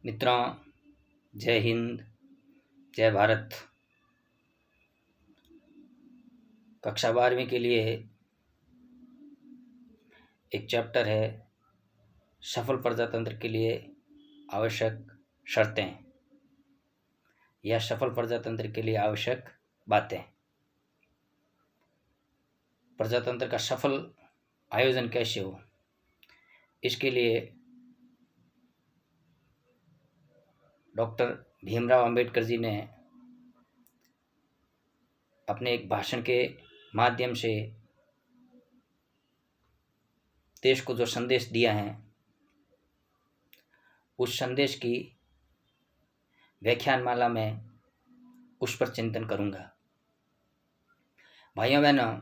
मित्रों, जय हिंद, जय भारत। कक्षा 12वीं के लिए एक चैप्टर है सफल प्रजातंत्र के लिए आवश्यक शर्तें या सफल प्रजातंत्र के लिए आवश्यक बातें। प्रजातंत्र का सफल आयोजन कैसे हो, इसके लिए डॉक्टर भीमराव अंबेडकर जी ने अपने एक भाषण के माध्यम से देश को जो संदेश दिया है, उस संदेश की व्याख्यानमाला में उस पर चिंतन करूंगा। भाइयों बहनों,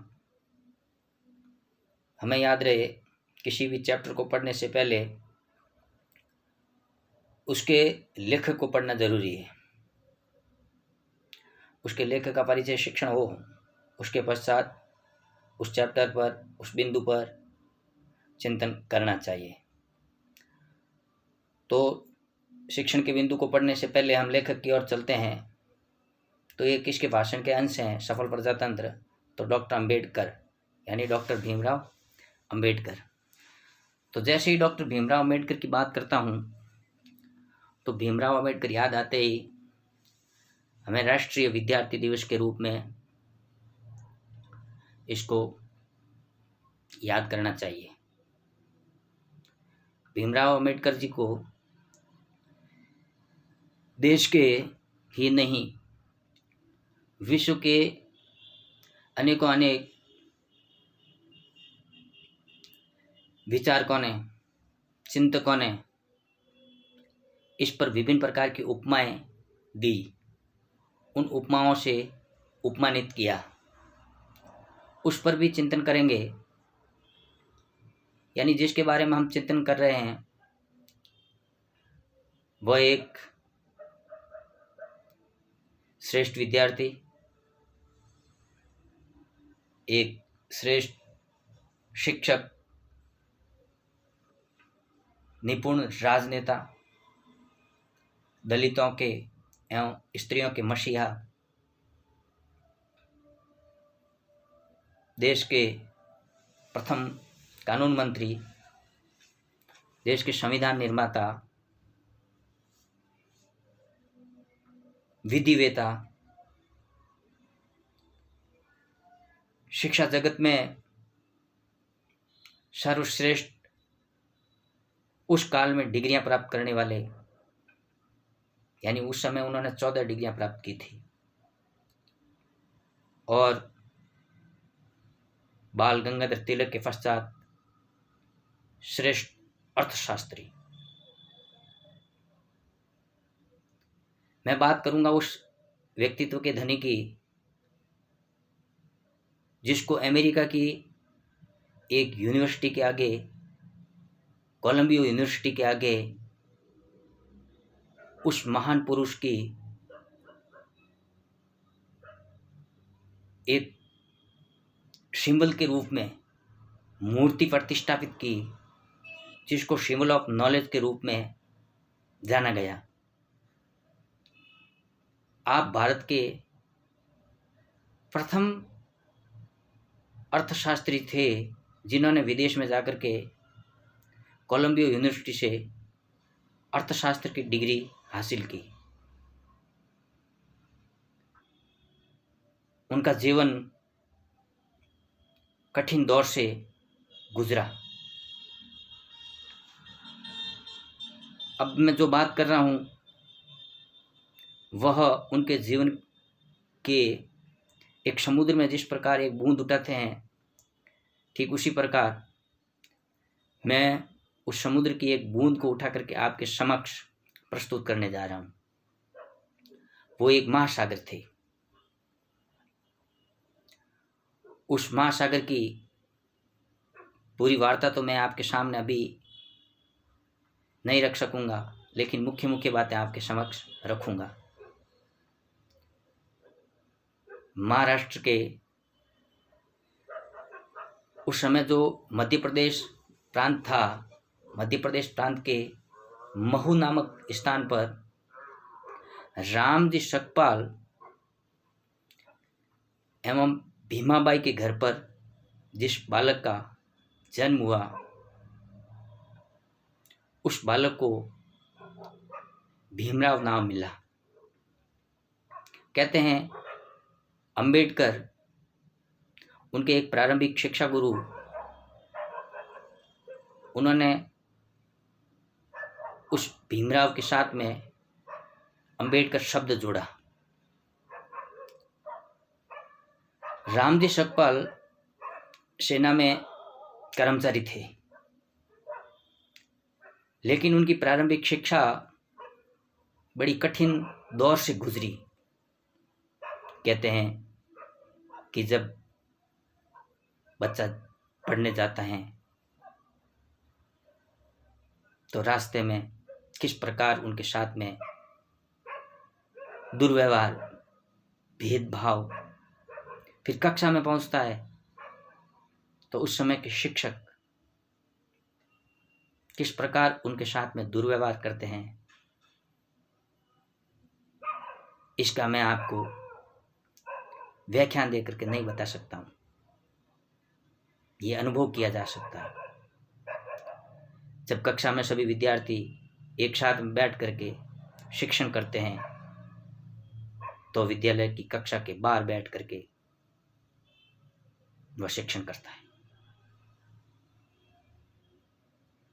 हमें याद रहे, किसी भी चैप्टर को पढ़ने से पहले उसके लेखक को पढ़ना जरूरी है। उसके लेखक का परिचय शिक्षण हो, उसके पश्चात उस चैप्टर पर, उस बिंदु पर चिंतन करना चाहिए। तो शिक्षण के बिंदु को पढ़ने से पहले हम लेखक की ओर चलते हैं। तो ये किसके भाषण के अंश हैं? सफल प्रजातंत्र, तो डॉक्टर अंबेडकर यानी डॉक्टर भीमराव अंबेडकर। तो जैसे ही डॉक्टर भीमराव अंबेडकर की बात करता हूँ तो भीमराव अंबेडकर याद आते ही हमें राष्ट्रीय विद्यार्थी दिवस के रूप में इसको याद करना चाहिए। भीमराव अंबेडकर जी को देश के ही नहीं, विश्व के अनेकों अनेक विचारकों ने, चिंतकों ने इस पर विभिन्न प्रकार की उपमाएं दी, उन उपमाओं से उपमानित किया। उस पर भी चिंतन करेंगे। यानी जिसके बारे में हम चिंतन कर रहे हैं वह एक श्रेष्ठ विद्यार्थी, एक श्रेष्ठ शिक्षक, निपुण राजनेता, दलितों के एवं स्त्रियों के मसीहा, देश के प्रथम कानून मंत्री, देश के संविधान निर्माता, विधिवेता, शिक्षा जगत में सर्वश्रेष्ठ उस काल में डिग्रियां प्राप्त करने वाले, यानी उस समय उन्होंने 14 डिग्रियां प्राप्त की थी। और बाल गंगाधर तिलक के पश्चात श्रेष्ठ अर्थशास्त्री। मैं बात करूंगा उस व्यक्तित्व के धनी की जिसको अमेरिका की एक यूनिवर्सिटी के आगे, कोलंबिया यूनिवर्सिटी के आगे, उस महान पुरुष की एक सिंबल के रूप में मूर्ति प्रतिष्ठापित की, जिसको सिंबल ऑफ नॉलेज के रूप में जाना गया। आप भारत के प्रथम अर्थशास्त्री थे जिन्होंने विदेश में जाकर के कोलंबिया यूनिवर्सिटी से अर्थशास्त्र की डिग्री हासिल की। उनका जीवन कठिन दौर से गुजरा। अब मैं जो बात कर रहा हूं वह उनके जीवन के एक समुद्र में जिस प्रकार एक बूंद उठाते हैं, ठीक उसी प्रकार मैं उस समुद्र की एक बूंद को उठा करके आपके समक्ष प्रस्तुत करने जा रहा हूं। वो एक महासागर थे। उस महासागर की पूरी वार्ता तो मैं आपके सामने अभी नहीं रख सकूंगा, लेकिन मुख्य मुख्य बातें आपके समक्ष रखूंगा। महाराष्ट्र के उस समय जो मध्य प्रदेश प्रांत था, मध्य प्रदेश प्रांत के महू नामक स्थान पर रामजी शकपाल एवं भीमाबाई के घर पर जिस बालक का जन्म हुआ, उस बालक को भीमराव नाम मिला। कहते हैं अंबेडकर उनके एक प्रारंभिक शिक्षा गुरु, उन्होंने उस भीमराव के साथ में अंबेडकर शब्द जोड़ा। रामजी शकपाल सेना में कर्मचारी थे, लेकिन उनकी प्रारंभिक शिक्षा बड़ी कठिन दौर से गुजरी। कहते हैं कि जब बच्चा पढ़ने जाता है तो रास्ते में किस प्रकार उनके साथ में दुर्व्यवहार, भेदभाव, फिर कक्षा में पहुंचता है तो उस समय के शिक्षक किस प्रकार उनके साथ में दुर्व्यवहार करते हैं, इसका मैं आपको व्याख्यान देकर के नहीं बता सकता हूं। ये अनुभव किया जा सकता है। जब कक्षा में सभी विद्यार्थी एक साथ में बैठ करके शिक्षण करते हैं तो विद्यालय की कक्षा के बाहर बैठ करके वह शिक्षण करता है।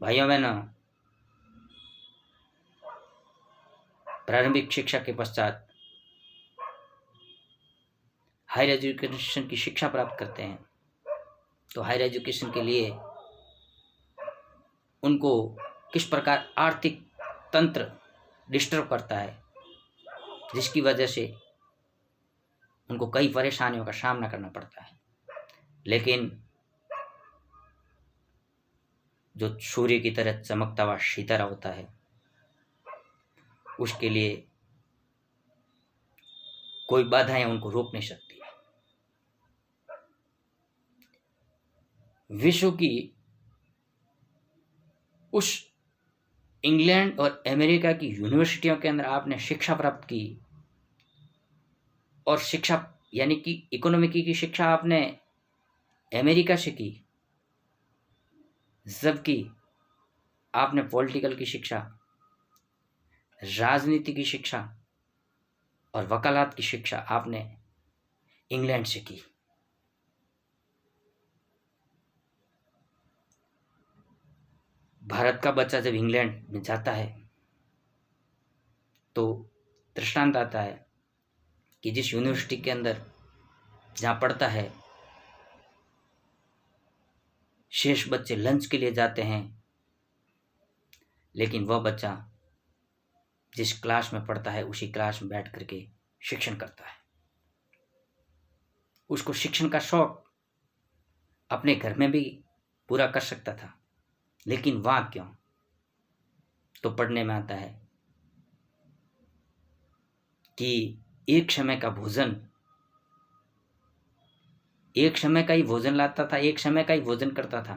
भाइयों बहनों, प्रारंभिक शिक्षा के पश्चात हायर एजुकेशन की शिक्षा प्राप्त करते हैं तो हायर एजुकेशन के लिए उनको किस प्रकार आर्थिक तंत्र डिस्टर्ब करता है, जिसकी वजह से उनको कई परेशानियों का सामना करना पड़ता है। लेकिन जो सूर्य की तरह चमकता हुआ सितारा होता है, उसके लिए कोई बाधाएं उनको रोक नहीं सकती। विश्व की उस इंग्लैंड और अमेरिका की यूनिवर्सिटियों के अंदर आपने शिक्षा प्राप्त की, और शिक्षा यानी कि इकोनॉमिक की शिक्षा आपने अमेरिका से की, जबकि आपने पॉलिटिकल की शिक्षा, राजनीति की शिक्षा और वकालत की शिक्षा आपने इंग्लैंड से की। भारत का बच्चा जब इंग्लैंड में जाता है तो दृष्टांत आता है कि जिस यूनिवर्सिटी के अंदर जहाँ पढ़ता है, शेष बच्चे लंच के लिए जाते हैं, लेकिन वह बच्चा जिस क्लास में पढ़ता है उसी क्लास में बैठ करके शिक्षण करता है। उसको शिक्षण का शौक अपने घर में भी पूरा कर सकता था, लेकिन वहाँ क्यों? तो पढ़ने में आता है कि एक समय का भोजन, एक समय का ही भोजन लाता था, एक समय का ही भोजन करता था,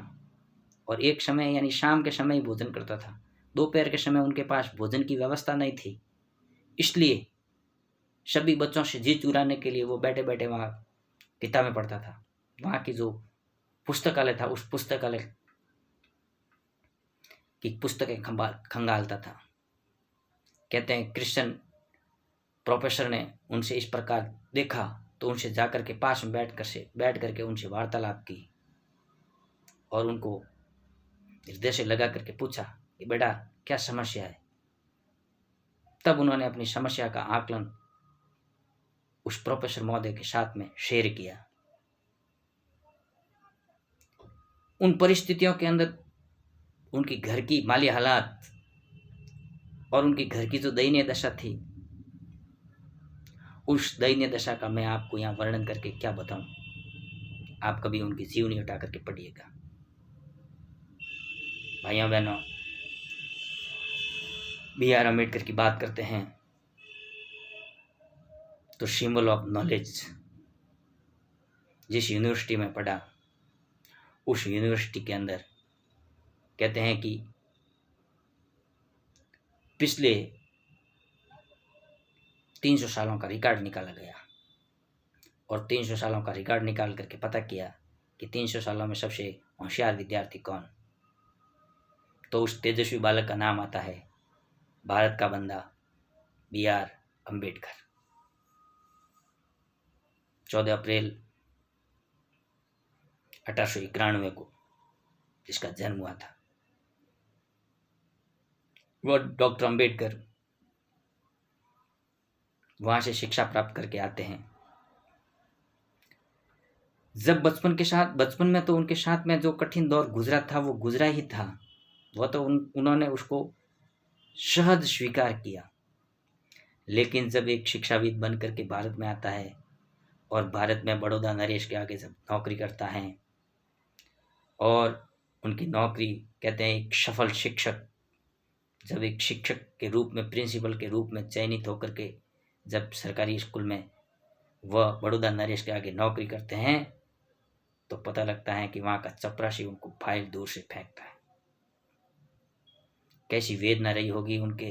और एक समय यानी शाम के समय ही भोजन करता था। दोपहर के समय उनके पास भोजन की व्यवस्था नहीं थी, इसलिए सभी बच्चों से जी चुराने के लिए वो बैठे बैठे वहाँ किताबें पढ़ता था। वहाँ की जो पुस्तकालय था, उस पुस्तकालय की पुस्तकें खंगालता था। कहते हैं क्रिश्चियन प्रोफेसर ने उनसे इस प्रकार देखा तो उनसे जाकर के पास में बैठ करके उनसे वार्तालाप की और उनको हृदय से लगा करके पूछा कि बेटा क्या समस्या है। तब उन्होंने अपनी समस्या का आकलन उस प्रोफेसर महोदय के साथ में शेयर किया। उन परिस्थितियों के अंदर उनकी घर की माली हालात और उनकी घर की जो दयनीय दशा थी, उस दयनीय दशा का मैं आपको यहाँ वर्णन करके क्या बताऊं। आप कभी उनकी जीवनी उठा करके पढ़िएगा। भाइयों बहनों, B.R. अम्बेडकर की बात करते हैं तो सिंबल ऑफ नॉलेज, जिस यूनिवर्सिटी में पढ़ा उस यूनिवर्सिटी के अंदर कहते हैं कि पिछले 300 सालों का रिकॉर्ड निकाला गया और 300 सालों का रिकॉर्ड निकाल करके पता किया कि 300 सालों में सबसे होशियार विद्यार्थी कौन, तो उस तेजस्वी बालक का नाम आता है भारत का बंदा B.R. अम्बेडकर। 14 अप्रैल 1891 को जिसका जन्म हुआ था। वो डॉक्टर अम्बेडकर वहां से शिक्षा प्राप्त करके आते हैं। जब बचपन में तो उनके साथ में जो कठिन दौर गुजरा था वो गुजरा ही था, वो तो उन्होंने उसको सहज स्वीकार किया। लेकिन जब एक शिक्षाविद बन करके भारत में आता है और भारत में बड़ौदा नरेश के आगे जब नौकरी करता है और उनकी नौकरी कहते हैं एक सफल शिक्षक, जब एक शिक्षक के रूप में प्रिंसिपल के रूप में चयनित होकर के जब सरकारी स्कूल में वह बड़ौदा नरेश के आगे नौकरी करते हैं तो पता लगता है कि वहाँ का चपरासी उनको फाइल दूर से फेंकता है। कैसी वेदना रही होगी उनके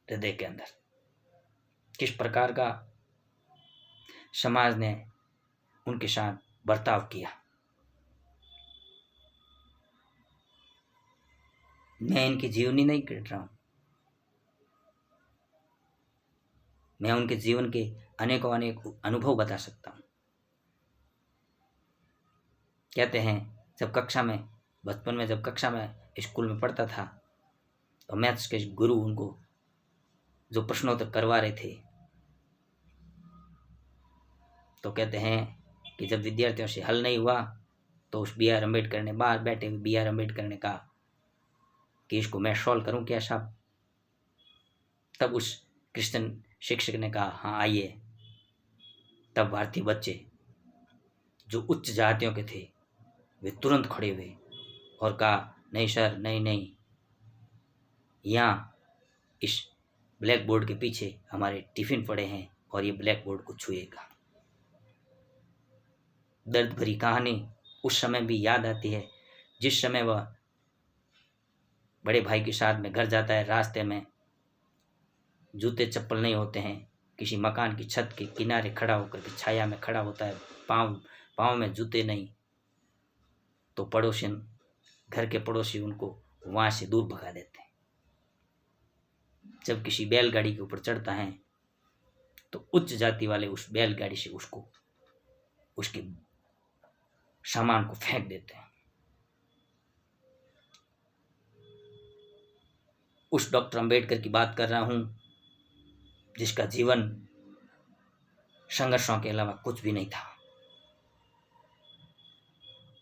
हृदय के अंदर, किस प्रकार का समाज ने उनके साथ बर्ताव किया। मैं इनकी जीवनी नहीं कर रहा हूँ, मैं उनके जीवन के अनेकों अनेक अनुभव बता सकता हूँ। कहते हैं जब बचपन में जब कक्षा में स्कूल में पढ़ता था तो मैथ्स के गुरु उनको जो प्रश्नोत्तर करवा रहे थे तो कहते हैं कि जब विद्यार्थियों से हल नहीं हुआ तो उस B.R. अम्बेडकर ने बाहर बैठे हुए B.R. अम्बेडकर ने कहा कि इसको मैं सॉल्व करूं क्या साहब। तब उस क्रिश्चियन शिक्षक ने कहा हाँ आइए। तब भारतीय बच्चे जो उच्च जातियों के थे वे तुरंत खड़े हुए और कहा नहीं सर, नहीं, यहाँ इस ब्लैक बोर्ड के पीछे हमारे टिफिन पड़े हैं और ये ब्लैक बोर्ड को छुएगा। दर्द भरी कहानी उस समय भी याद आती है जिस समय वह बड़े भाई के साथ में घर जाता है। रास्ते में जूते चप्पल नहीं होते हैं, किसी मकान की छत के किनारे खड़ा होकर के छाया में खड़ा होता है, पाँव में जूते नहीं, तो घर के पड़ोसी उनको वहां से दूर भगा देते हैं। जब किसी बैलगाड़ी के ऊपर चढ़ता है तो उच्च जाति वाले उस बैलगाड़ी से उसके सामान को फेंक देते हैं। उस डॉक्टर अम्बेडकर की बात कर रहा हूं जिसका जीवन संघर्षों के अलावा कुछ भी नहीं था।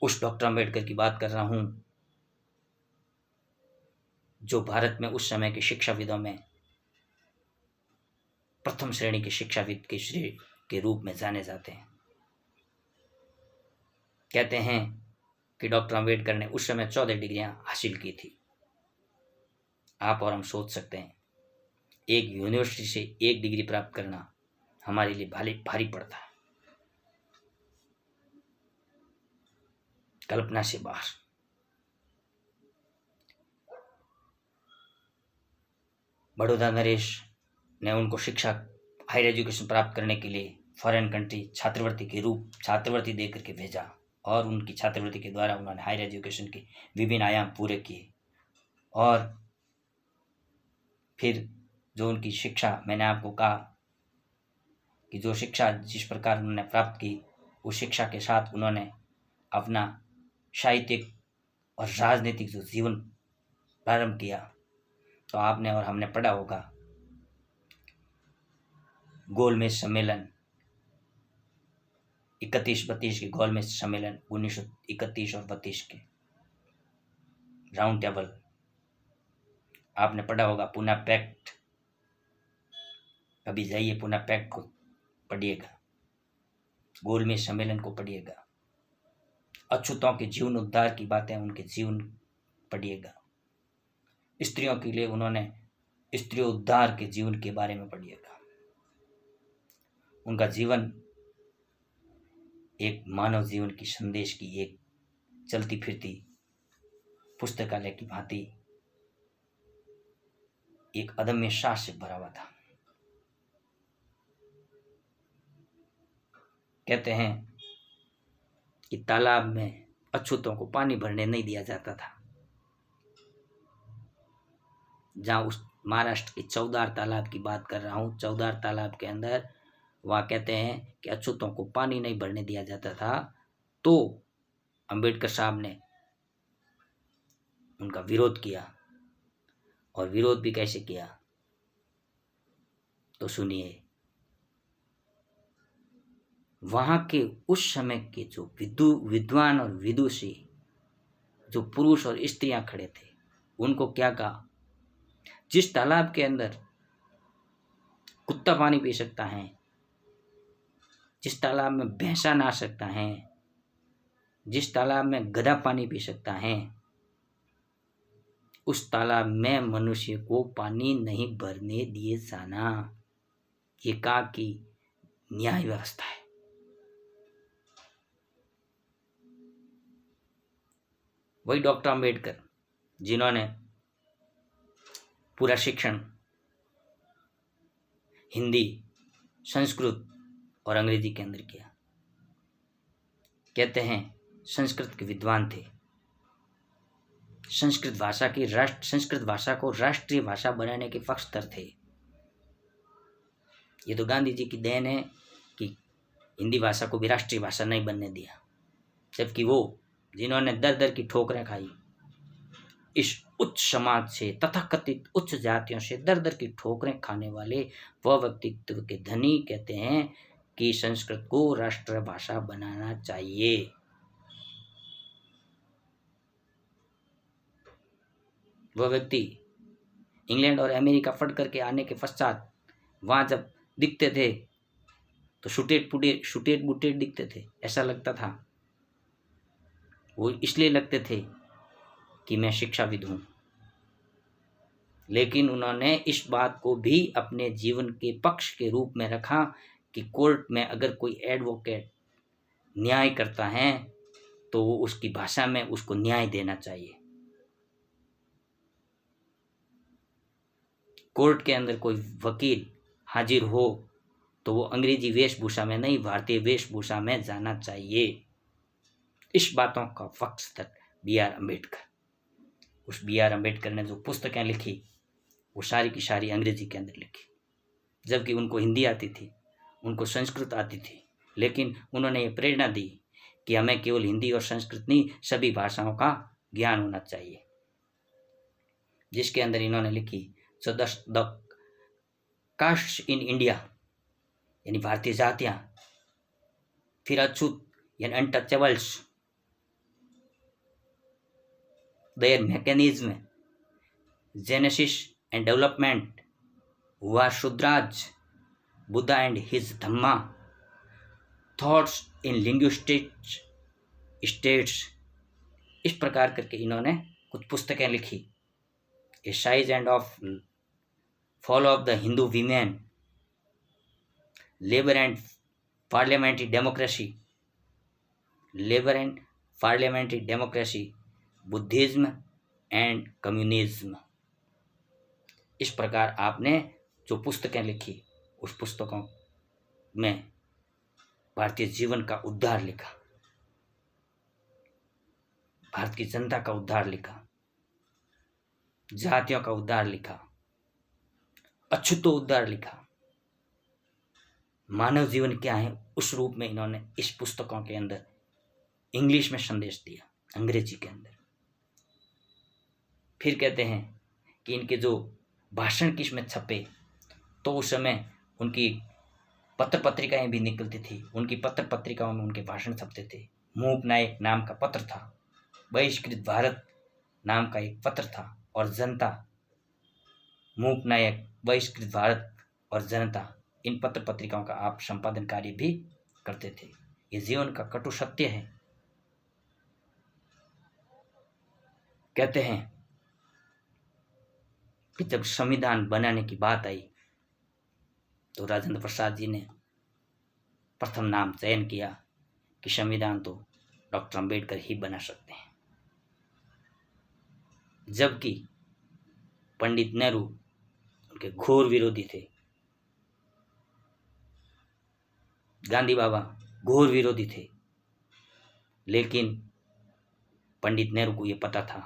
उस डॉक्टर अम्बेडकर की बात कर रहा हूं जो भारत में उस समय के शिक्षाविदों में प्रथम श्रेणी के शिक्षाविद के रूप में जाने जाते हैं। कहते हैं कि डॉक्टर अम्बेडकर ने उस समय 14 डिग्रियां हासिल की थी। आप और हम सोच सकते हैं एक यूनिवर्सिटी से एक डिग्री प्राप्त करना हमारे लिए भारी पड़ता है, कल्पना से बाहर। बड़ौदा नरेश ने उनको शिक्षा हायर एजुकेशन प्राप्त करने के लिए फॉरेन कंट्री छात्रवृत्ति दे करके भेजा और उनकी छात्रवृत्ति के द्वारा उन्होंने हायर एजुकेशन के विभिन्न आयाम पूरे किए। और फिर जो उनकी शिक्षा, मैंने आपको कहा कि जो शिक्षा जिस प्रकार उन्होंने प्राप्त की उस शिक्षा के साथ उन्होंने अपना साहित्यिक और राजनीतिक जो जीवन प्रारंभ किया। तो आपने और हमने पढ़ा होगा गोलमेज सम्मेलन 31-32 के गोलमेज सम्मेलन 1931 और 32 के राउंड टेबल। आपने पढ़ा होगा पूना पैक्ट, कभी जाइए पूना पैक्ट को पढ़िएगा, गोलमेज सम्मेलन को पढ़िएगा, अछूतों के जीवन उद्धार की बातें उनके जीवन पढ़िएगा, स्त्रियों के लिए उन्होंने स्त्री उद्धार के जीवन के बारे में पढ़िएगा। उनका जीवन एक मानव जीवन की संदेश की एक चलती फिरती पुस्तकालय की भांति एक अदम्य साहस से भरा हुआ था। कहते हैं कि तालाब में अछूतों को पानी भरने नहीं दिया जाता था। जहाँ उस महाराष्ट्र के चौदार तालाब की बात कर रहा हूँ, चौदार तालाब के अंदर वहाँ कहते हैं कि अछूतों को पानी नहीं भरने दिया जाता था। तो अंबेडकर साहब ने उनका विरोध किया, और विरोध भी कैसे किया तो सुनिए। वहाँ के उस समय के जो विद्वान और विदुषी जो पुरुष और स्त्रियां खड़े थे, उनको क्या कहा, जिस तालाब के अंदर कुत्ता पानी पी सकता है, जिस तालाब में भैंसा नहा सकता है, जिस तालाब में गधा पानी पी सकता है, उस तालाब में मनुष्य को पानी नहीं भरने दिए जाना, ये कहा कि न्याय व्यवस्था है। वही डॉक्टर अंबेडकर जिन्होंने पूरा शिक्षण हिंदी, संस्कृत और अंग्रेजी के अंदर किया। कहते हैं संस्कृत के विद्वान थे, संस्कृत भाषा को राष्ट्रीय भाषा बनाने के पक्षधर थे। ये तो गांधी जी की देन है कि हिंदी भाषा को भी राष्ट्रीय भाषा नहीं बनने दिया, जबकि वो जिन्होंने दर दर की ठोकरें खाई, इस उच्च समाज से, तथाकथित उच्च जातियों से दर दर की ठोकरें खाने वाले वह व्यक्तित्व के धनी कहते हैं कि संस्कृत को राष्ट्रभाषा बनाना चाहिए। वह व्यक्ति इंग्लैंड और अमेरिका फट करके आने के पश्चात वहाँ जब दिखते थे तो शुटेट बुटेट दिखते थे। ऐसा लगता था, वो इसलिए लगते थे कि मैं शिक्षाविद हूँ, लेकिन उन्होंने इस बात को भी अपने जीवन के पक्ष के रूप में रखा कि कोर्ट में अगर कोई एडवोकेट न्याय करता है तो वो उसकी भाषा में उसको न्याय देना चाहिए। कोर्ट के अंदर कोई वकील हाजिर हो तो वो अंग्रेजी वेशभूषा में नहीं, भारतीय वेशभूषा में जाना चाहिए। इस बातों का पक्षधर B.R. अम्बेडकर। उस B.R. अम्बेडकर ने जो पुस्तकें लिखी वो सारी की सारी अंग्रेजी के अंदर लिखी, जबकि उनको हिंदी आती थी, उनको संस्कृत आती थी, लेकिन उन्होंने ये प्रेरणा दी कि हमें केवल हिंदी और संस्कृत नहीं, सभी भाषाओं का ज्ञान होना चाहिए। जिसके अंदर इन्होंने लिखी द कास्ट इन इंडिया यानी भारतीय जातियां, फिर अछूत यानी untouchables, their mechanism, genesis and development, who are Shudraj, Buddha and his Dhamma, thoughts in linguistic states। इस प्रकार करके इन्होंने कुछ पुस्तकें लिखी। A size and of fall of the Hindu women, labour and parliamentary democracy, Buddhism and communism. इस प्रकार आपने जो पुस्तकें लिखी उस पुस्तकों में भारतीय जीवन का उद्धार लिखा, भारत की जनता का उद्धार लिखा, जातियों का उद्धार लिखा, अछूतो उद्धार लिखा, मानव जीवन क्या है उस रूप में इन्होंने इस पुस्तकों के अंदर इंग्लिश में संदेश दिया, अंग्रेजी के अंदर। फिर कहते हैं कि इनके जो भाषण किसमें छपे, तो उस समय उनकी पत्र पत्रिकाएं भी निकलती थी, उनकी पत्र पत्रिकाओं में उनके भाषण छपते थे। मूक नायक नाम का पत्र था, बहिष्कृत भारत नाम का एक पत्र था, और जनता, मूक नायक, बहिष्कृत भारत और जनता, इन पत्र पत्रिकाओं का आप संपादन कार्य भी करते थे। ये जीवन का कटु सत्य है। कहते हैं कि जब संविधान बनाने की बात आई तो राजेंद्र प्रसाद जी ने प्रथम नाम चयन किया कि संविधान तो डॉक्टर अंबेडकर ही बना सकते हैं, जबकि पंडित नेहरू उनके घोर विरोधी थे। गांधी बाबा घोर विरोधी थे, लेकिन पंडित नेहरू को यह पता था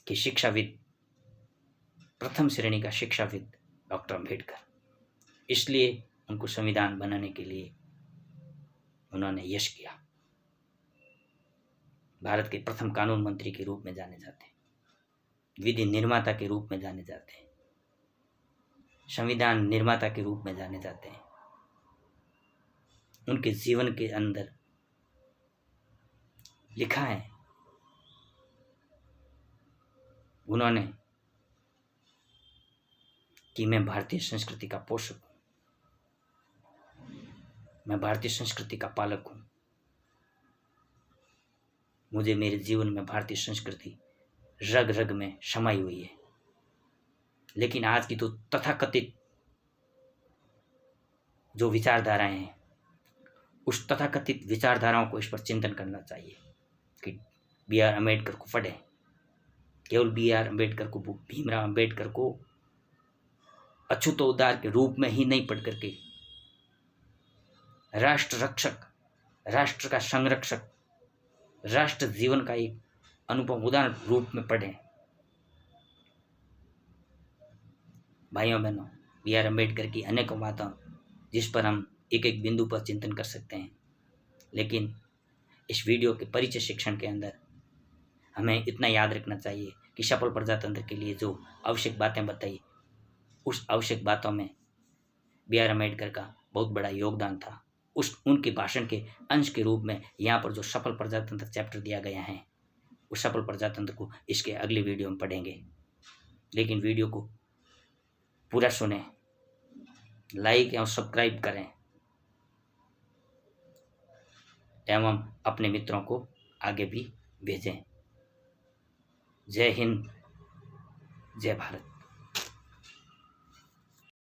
कि शिक्षाविद, प्रथम श्रेणी का शिक्षाविद डॉक्टर अंबेडकर, इसलिए उनको संविधान बनाने के लिए उन्होंने यश किया। भारत के प्रथम कानून मंत्री के रूप में जाने जाते हैं, विधि निर्माता के रूप में जाने जाते हैं, संविधान निर्माता के रूप में जाने जाते हैं। उनके जीवन के अंदर लिखा है, उन्होंने कि मैं भारतीय संस्कृति का पोषक हूं, मैं भारतीय संस्कृति का पालक हूं, मुझे मेरे जीवन में भारतीय संस्कृति रग रग में समाई हुई है। लेकिन आज की तो तथाकथित जो विचारधाराएं हैं, उस तथाकथित विचारधाराओं को इस पर चिंतन करना चाहिए कि बी आर अम्बेडकर को पढ़ें। केवल बी आर अम्बेडकर को, भीमराव अम्बेडकर को अछूतोद्धार के रूप में ही नहीं पढ़ करके राष्ट्र रक्षक, राष्ट्र का संरक्षक, राष्ट्र जीवन का एक अनुपम उदाहरण रूप में पढ़ें। भाइयों बहनों, बी आर अम्बेडकर की अनेकों बातों जिस पर हम एक एक बिंदु पर चिंतन कर सकते हैं, लेकिन इस वीडियो के परिचय शिक्षण के अंदर हमें इतना याद रखना चाहिए कि सफल प्रजातंत्र के लिए जो आवश्यक बातें बताई, उस आवश्यक बातों में बी आर अम्बेडकर का बहुत बड़ा योगदान था। उनके भाषण के अंश के रूप में यहाँ पर जो सफल प्रजातंत्र चैप्टर दिया गया है, उस सफल प्रजातंत्र को इसके अगले वीडियो में पढ़ेंगे। लेकिन वीडियो को पूरा सुने, लाइक एवं सब्सक्राइब करें एवं अपने मित्रों को आगे भी भेजें। जय हिंद, जय भारत।